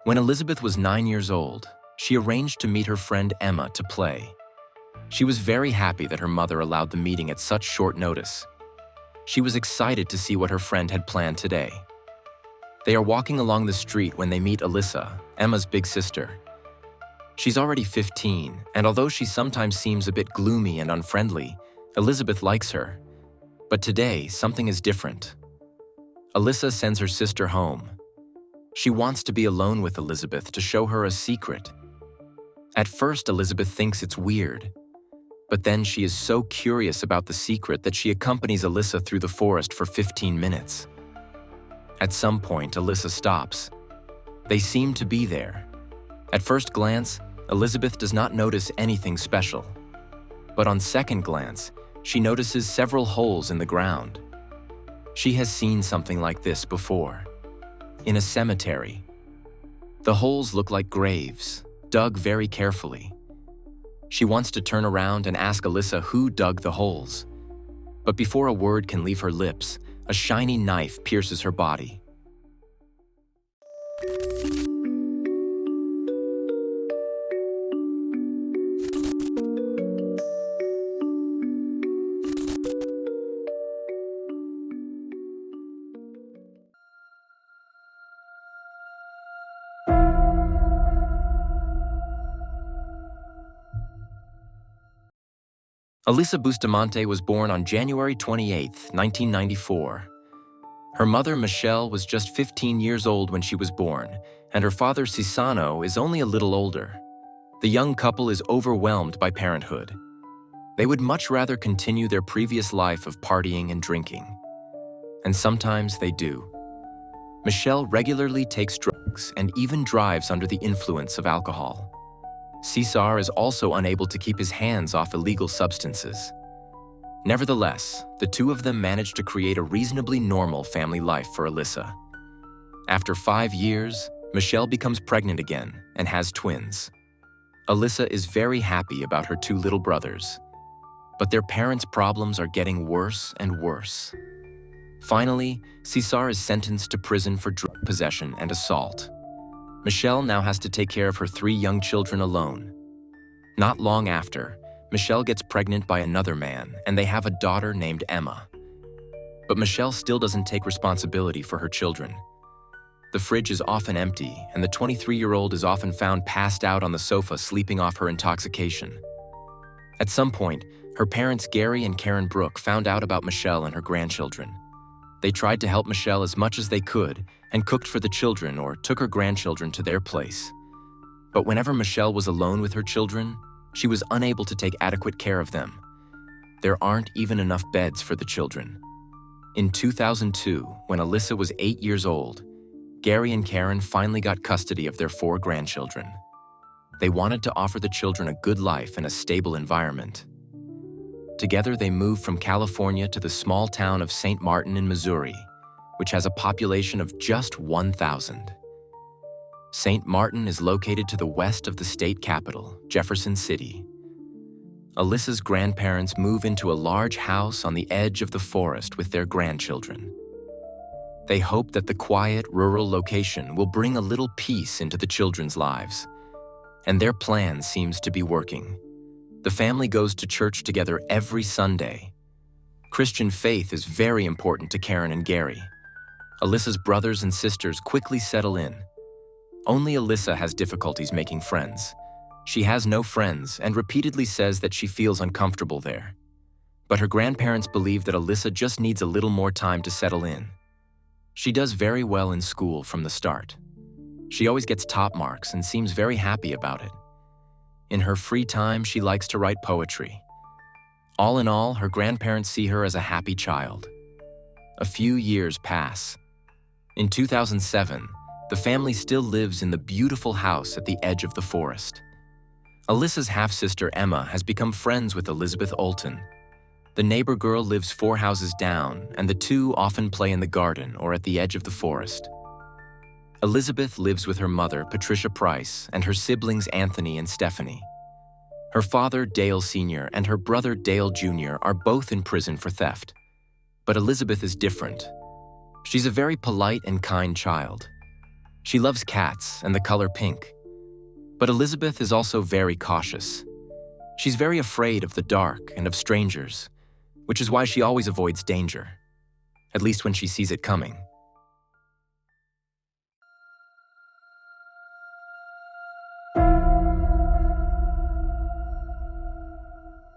When Elizabeth was 9 years old, she arranged to meet her friend Emma to play. She was very happy that her mother allowed the meeting at such short notice. She was excited to see what her friend had planned today. They are walking along the street when they meet Alyssa, Emma's big sister. She's already 15, and although she sometimes seems a bit gloomy and unfriendly, Elizabeth likes her. But today, something is different. Alyssa sends her sister home. She wants to be alone with Elizabeth to show her a secret. At first, Elizabeth thinks it's weird, but then she is so curious about the secret that she accompanies Alyssa through the forest for 15 minutes. At some point, Alyssa stops. They seem to be there. At first glance, Elizabeth does not notice anything special. But on second glance, she notices several holes in the ground. She has seen something like this before. In a cemetery. The holes look like graves, dug very carefully. She wants to turn around and ask Alyssa who dug the holes. But before a word can leave her lips, a shiny knife pierces her body. Alyssa Bustamante was born on January 28, 1994. Her mother, Michelle, was just 15 years old when she was born, and her father, Cisano, is only a little older. The young couple is overwhelmed by parenthood. They would much rather continue their previous life of partying and drinking. And sometimes they do. Michelle regularly takes drugs and even drives under the influence of alcohol. Cesar is also unable to keep his hands off illegal substances. Nevertheless, the two of them manage to create a reasonably normal family life for Alyssa. After 5 years, Michelle becomes pregnant again and has twins. Alyssa is very happy about her 2 little brothers, but their parents' problems are getting worse and worse. Finally, Cesar is sentenced to prison for drug possession and assault. Michelle now has to take care of her 3 young children alone. Not long after, Michelle gets pregnant by another man, and they have a daughter named Emma. But Michelle still doesn't take responsibility for her children. The fridge is often empty, and the 23-year-old is often found passed out on the sofa sleeping off her intoxication. At some point, her parents Gary and Karen Brooke found out about Michelle and her grandchildren. They tried to help Michelle as much as they could and cooked for the children or took her grandchildren to their place. But whenever Michelle was alone with her children, she was unable to take adequate care of them. There aren't even enough beds for the children. In 2002, when Alyssa was 8 years old, Gary and Karen finally got custody of their 4 grandchildren. They wanted to offer the children a good life and a stable environment. Together, they moved from California to the small town of St. Martin in Missouri, which has a population of just 1,000. St. Martin is located to the west of the state capital, Jefferson City. Alyssa's grandparents move into a large house on the edge of the forest with their grandchildren. They hope that the quiet, rural location will bring a little peace into the children's lives, and their plan seems to be working. The family goes to church together every Sunday. Christian faith is very important to Karen and Gary. Alyssa's brothers and sisters quickly settle in. Only Alyssa has difficulties making friends. She has no friends and repeatedly says that she feels uncomfortable there. But her grandparents believe that Alyssa just needs a little more time to settle in. She does very well in school from the start. She always gets top marks and seems very happy about it. In her free time, she likes to write poetry. All in all, her grandparents see her as a happy child. A few years pass. In 2007, the family still lives in the beautiful house at the edge of the forest. Alyssa's half-sister Emma has become friends with Elizabeth Olten. The neighbor girl lives 4 houses down, and the two often play in the garden or at the edge of the forest. Elizabeth lives with her mother, Patricia Price, and her siblings Anthony and Stephanie. Her father, Dale Sr., and her brother, Dale Jr., are both in prison for theft. But Elizabeth is different. She's a very polite and kind child. She loves cats and the color pink. But Elizabeth is also very cautious. She's very afraid of the dark and of strangers, which is why she always avoids danger, at least when she sees it coming.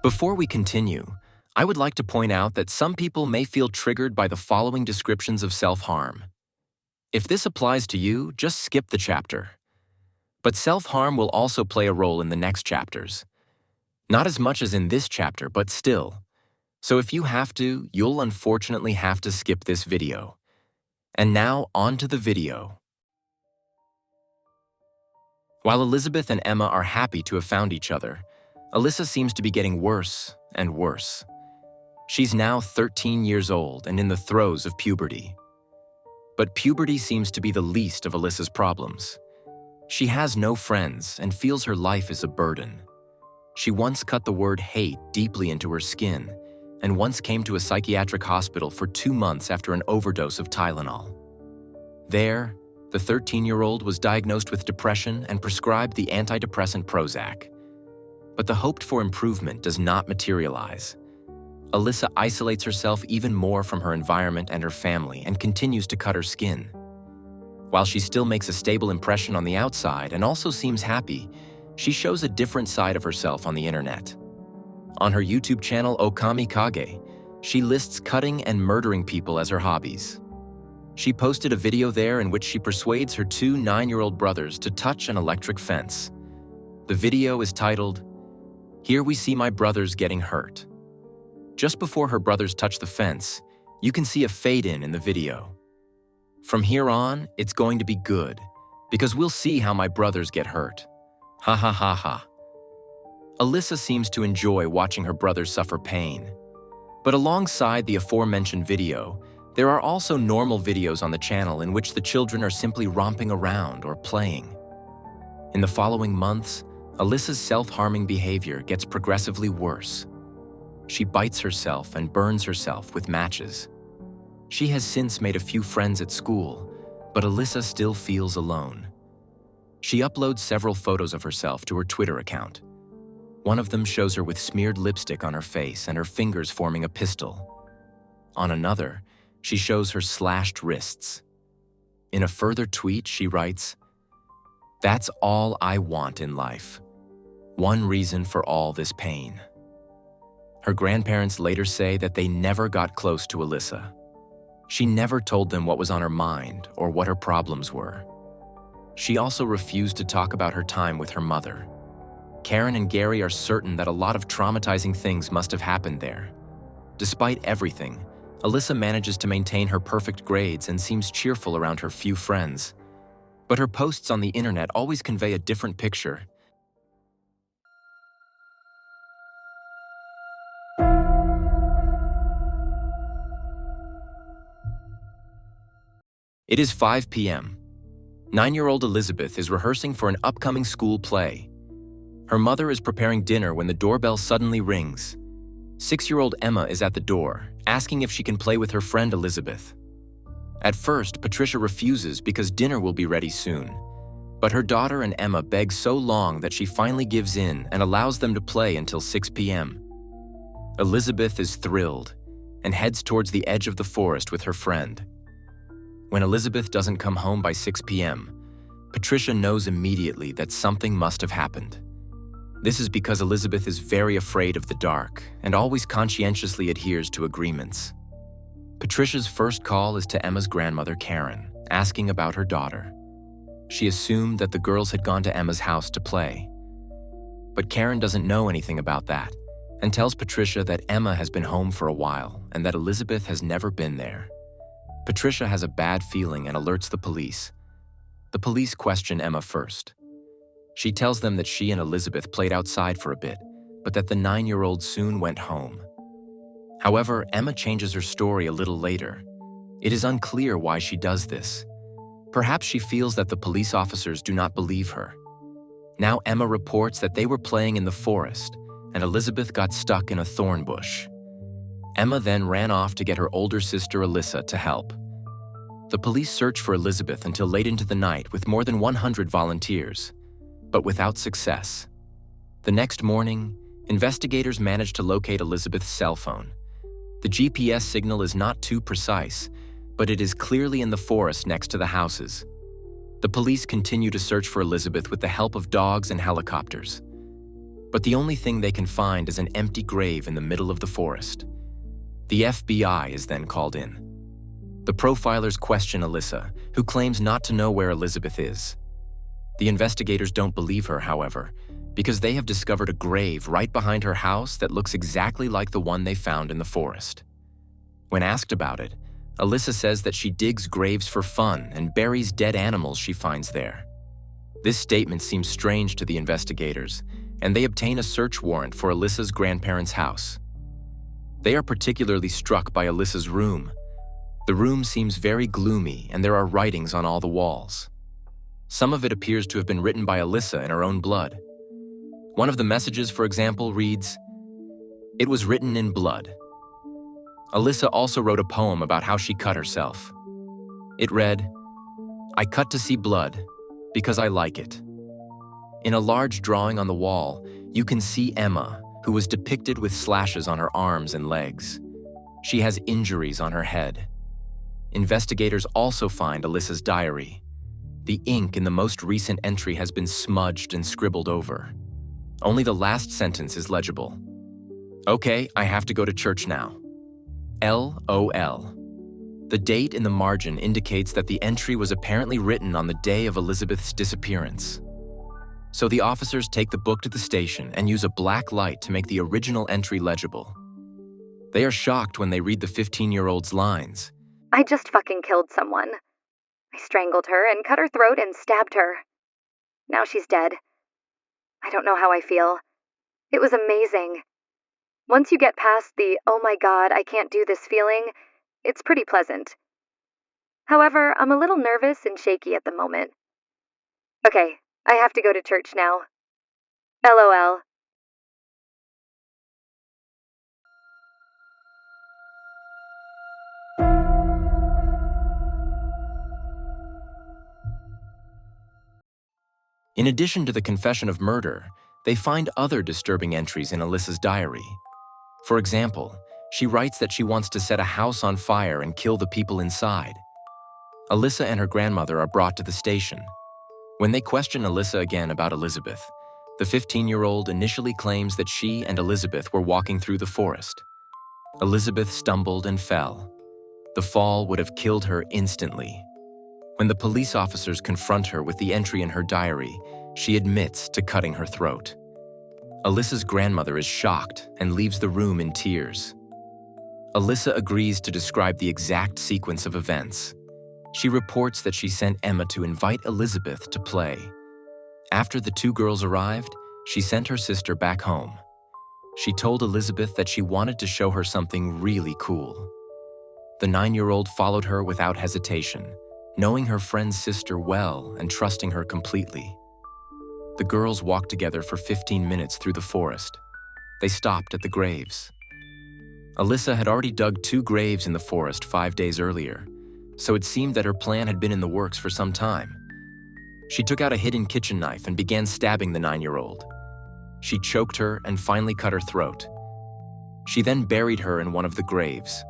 Before we continue, I would like to point out that some people may feel triggered by the following descriptions of self-harm. If this applies to you, just skip the chapter. But self-harm will also play a role in the next chapters. Not as much as in this chapter, but still. So if you have to, you'll unfortunately have to skip this video. And now, on to the video. While Elizabeth and Emma are happy to have found each other, Alyssa seems to be getting worse and worse. She's now 13 years old and in the throes of puberty. But puberty seems to be the least of Alyssa's problems. She has no friends and feels her life is a burden. She once cut the word hate deeply into her skin and once came to a psychiatric hospital for 2 months after an overdose of Tylenol. There, the 13-year-old was diagnosed with depression and prescribed the antidepressant Prozac. But the hoped-for improvement does not materialize. Alyssa isolates herself even more from her environment and her family and continues to cut her skin. While she still makes a stable impression on the outside and also seems happy, she shows a different side of herself on the internet. On her YouTube channel Okami Kage, she lists cutting and murdering people as her hobbies. She posted a video there in which she persuades her 2 9-year-old brothers to touch an electric fence. The video is titled, "Here we see my brothers getting hurt." Just before her brothers touch the fence, you can see a fade-in the video. From here on, it's going to be good, because we'll see how my brothers get hurt. Ha ha ha ha. Alyssa seems to enjoy watching her brothers suffer pain. But alongside the aforementioned video, there are also normal videos on the channel in which the children are simply romping around or playing. In the following months, Alyssa's self-harming behavior gets progressively worse. She bites herself and burns herself with matches. She has since made a few friends at school, but Alyssa still feels alone. She uploads several photos of herself to her Twitter account. One of them shows her with smeared lipstick on her face and her fingers forming a pistol. On another, she shows her slashed wrists. In a further tweet, she writes, "That's all I want in life. One reason for all this pain." Her grandparents later say that they never got close to Alyssa. She never told them what was on her mind or what her problems were. She also refused to talk about her time with her mother. Karen and Gary are certain that a lot of traumatizing things must have happened there. Despite everything, Alyssa manages to maintain her perfect grades and seems cheerful around her few friends. But her posts on the internet always convey a different picture. It is 5 p.m. 9-year-old Elizabeth is rehearsing for an upcoming school play. Her mother is preparing dinner when the doorbell suddenly rings. 6-year-old Emma is at the door, asking if she can play with her friend Elizabeth. At first, Patricia refuses because dinner will be ready soon. But her daughter and Emma beg so long that she finally gives in and allows them to play until 6 p.m. Elizabeth is thrilled and heads towards the edge of the forest with her friend. When Elizabeth doesn't come home by 6 p.m., Patricia knows immediately that something must have happened. This is because Elizabeth is very afraid of the dark and always conscientiously adheres to agreements. Patricia's first call is to Emma's grandmother, Karen, asking about her daughter. She assumed that the girls had gone to Emma's house to play. But Karen doesn't know anything about that and tells Patricia that Emma has been home for a while and that Elizabeth has never been there. Patricia has a bad feeling and alerts the police. The police question Emma first. She tells them that she and Elizabeth played outside for a bit, but that the 9-year-old soon went home. However, Emma changes her story a little later. It is unclear why she does this. Perhaps she feels that the police officers do not believe her. Now Emma reports that they were playing in the forest, and Elizabeth got stuck in a thorn bush. Emma then ran off to get her older sister Alyssa to help. The police search for Elizabeth until late into the night with more than 100 volunteers, but without success. The next morning, investigators manage to locate Elizabeth's cell phone. The GPS signal is not too precise, but it is clearly in the forest next to the houses. The police continue to search for Elizabeth with the help of dogs and helicopters. But the only thing they can find is an empty grave in the middle of the forest. The FBI is then called in. The profilers question Alyssa, who claims not to know where Elizabeth is. The investigators don't believe her, however, because they have discovered a grave right behind her house that looks exactly like the one they found in the forest. When asked about it, Alyssa says that she digs graves for fun and buries dead animals she finds there. This statement seems strange to the investigators, and they obtain a search warrant for Alyssa's grandparents' house. They are particularly struck by Alyssa's room. The room seems very gloomy, and there are writings on all the walls. Some of it appears to have been written by Alyssa in her own blood. One of the messages, for example, reads, "It was written in blood." Alyssa also wrote a poem about how she cut herself. It read, "I cut to see blood because I like it." In a large drawing on the wall, you can see Emma, who was depicted with slashes on her arms and legs. She has injuries on her head. Investigators also find Alyssa's diary. The ink in the most recent entry has been smudged and scribbled over. Only the last sentence is legible. "Okay, I have to go to church now. LOL." The date in the margin indicates that the entry was apparently written on the day of Elizabeth's disappearance. So the officers take the book to the station and use a black light to make the original entry legible. They are shocked when they read the 15-year-old's lines. "I just fucking killed someone. I strangled her and cut her throat and stabbed her. Now she's dead. I don't know how I feel. It was amazing. Once you get past the, oh my god, I can't do this feeling, it's pretty pleasant. However, I'm a little nervous and shaky at the moment. Okay, I have to go to church now. LOL." In addition to the confession of murder, they find other disturbing entries in Alyssa's diary. For example, she writes that she wants to set a house on fire and kill the people inside. Alyssa and her grandmother are brought to the station. When they question Alyssa again about Elizabeth, the 15-year-old initially claims that she and Elizabeth were walking through the forest. Elizabeth stumbled and fell. The fall would have killed her instantly. When the police officers confront her with the entry in her diary, she admits to cutting her throat. Alyssa's grandmother is shocked and leaves the room in tears. Alyssa agrees to describe the exact sequence of events. She reports that she sent Emma to invite Elizabeth to play. After the two girls arrived, she sent her sister back home. She told Elizabeth that she wanted to show her something really cool. The 9-year-old followed her without hesitation, knowing her friend's sister well and trusting her completely. The girls walked together for 15 minutes through the forest. They stopped at the graves. Alyssa had already dug 2 graves in the forest 5 days earlier, so it seemed that her plan had been in the works for some time. She took out a hidden kitchen knife and began stabbing the 9-year-old. She choked her and finally cut her throat. She then buried her in one of the graves.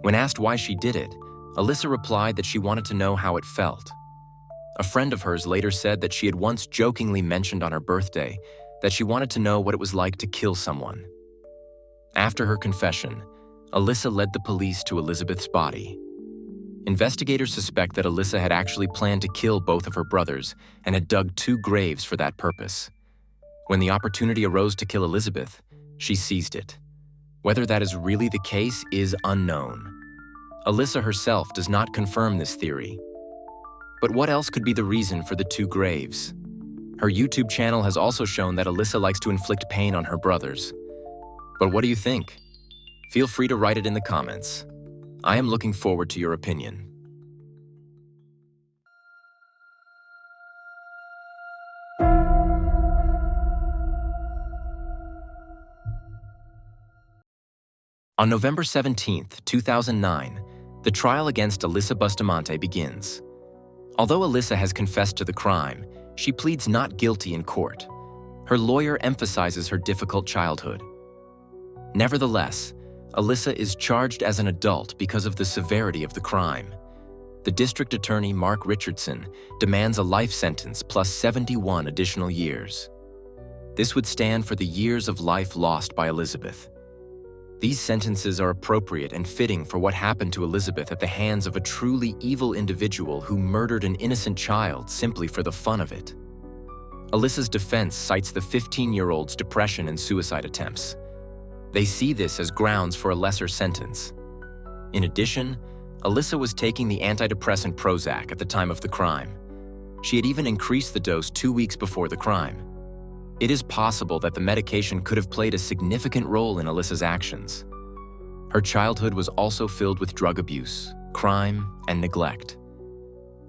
When asked why she did it, Alyssa replied that she wanted to know how it felt. A friend of hers later said that she had once jokingly mentioned on her birthday that she wanted to know what it was like to kill someone. After her confession, Alyssa led the police to Elizabeth's body. Investigators suspect that Alyssa had actually planned to kill both of her brothers and had dug 2 graves for that purpose. When the opportunity arose to kill Elizabeth, she seized it. Whether that is really the case is unknown. Alyssa herself does not confirm this theory. But what else could be the reason for the 2 graves? Her YouTube channel has also shown that Alyssa likes to inflict pain on her brothers. But what do you think? Feel free to write it in the comments. I am looking forward to your opinion. On November 17, 2009, The trial against Alyssa Bustamante begins. Although Alyssa has confessed to the crime, she pleads not guilty in court. Her lawyer emphasizes her difficult childhood. Nevertheless, Alyssa is charged as an adult because of the severity of the crime. The district attorney, Mark Richardson, demands a life sentence plus 71 additional years. This would stand for the years of life lost by Elizabeth. These sentences are appropriate and fitting for what happened to Elizabeth at the hands of a truly evil individual who murdered an innocent child simply for the fun of it. Alyssa's defense cites the 15-year-old's depression and suicide attempts. They see this as grounds for a lesser sentence. In addition, Alyssa was taking the antidepressant Prozac at the time of the crime. She had even increased the dose 2 weeks before the crime. It is possible that the medication could have played a significant role in Alyssa's actions. Her childhood was also filled with drug abuse, crime, and neglect.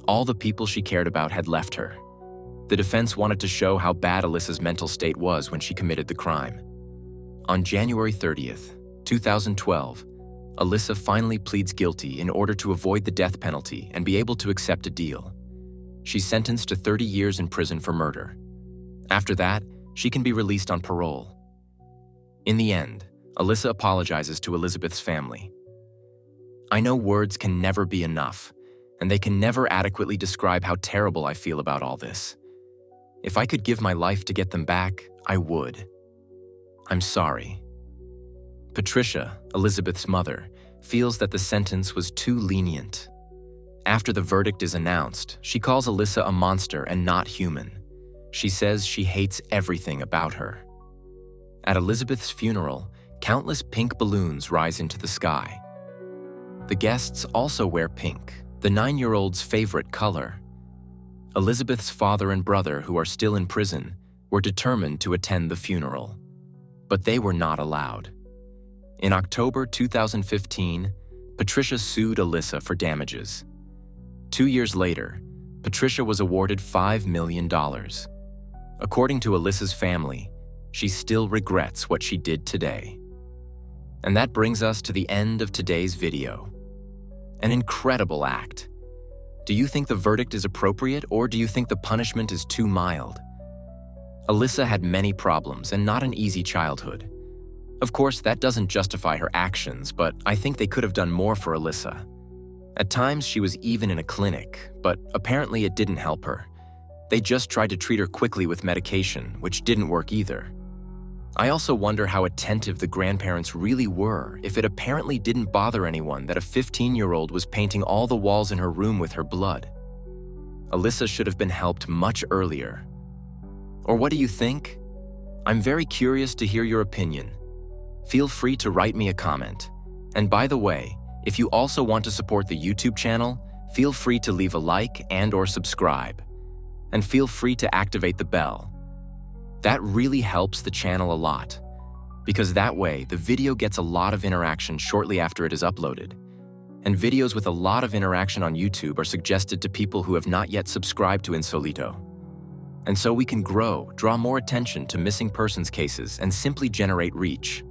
All the people she cared about had left her. The defense wanted to show how bad Alyssa's mental state was when she committed the crime. On January 30th, 2012, Alyssa finally pleads guilty in order to avoid the death penalty and be able to accept a deal. She's sentenced to 30 years in prison for murder. After that, she can be released on parole. In the end, Alyssa apologizes to Elizabeth's family. I know words can never be enough, and they can never adequately describe how terrible I feel about all this. If I could give my life to get them back, I would. I'm sorry. Patricia, Elizabeth's mother, feels that the sentence was too lenient. After the verdict is announced, she calls Alyssa a monster and not human. She says she hates everything about her. At Elizabeth's funeral, countless pink balloons rise into the sky. The guests also wear pink, the 9-year-old's favorite color. Elizabeth's father and brother, who are still in prison, were determined to attend the funeral, but they were not allowed. In October 2015, Patricia sued Alyssa for damages. 2 years later, Patricia was awarded $5 million. According to Alyssa's family, she still regrets what she did today. And that brings us to the end of today's video. An incredible act. Do you think the verdict is appropriate, or do you think the punishment is too mild? Alyssa had many problems and not an easy childhood. Of course, that doesn't justify her actions, but I think they could have done more for Alyssa. At times, she was even in a clinic, but apparently it didn't help her. They just tried to treat her quickly with medication, which didn't work either. I also wonder how attentive the grandparents really were if it apparently didn't bother anyone that a 15-year-old was painting all the walls in her room with her blood. Alyssa should have been helped much earlier. Or what do you think? I'm very curious to hear your opinion. Feel free to write me a comment. And by the way, if you also want to support the YouTube channel, feel free to leave a like and/or subscribe. And feel free to activate the bell. That really helps the channel a lot, because that way the video gets a lot of interaction shortly after it is uploaded. And videos with a lot of interaction on YouTube are suggested to people who have not yet subscribed to Insolito. And so we can grow, draw more attention to missing persons cases, and simply generate reach.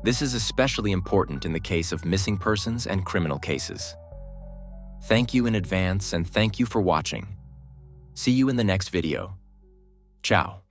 This is especially important in the case of missing persons and criminal cases. Thank you in advance, and thank you for watching. See you in the next video. Ciao.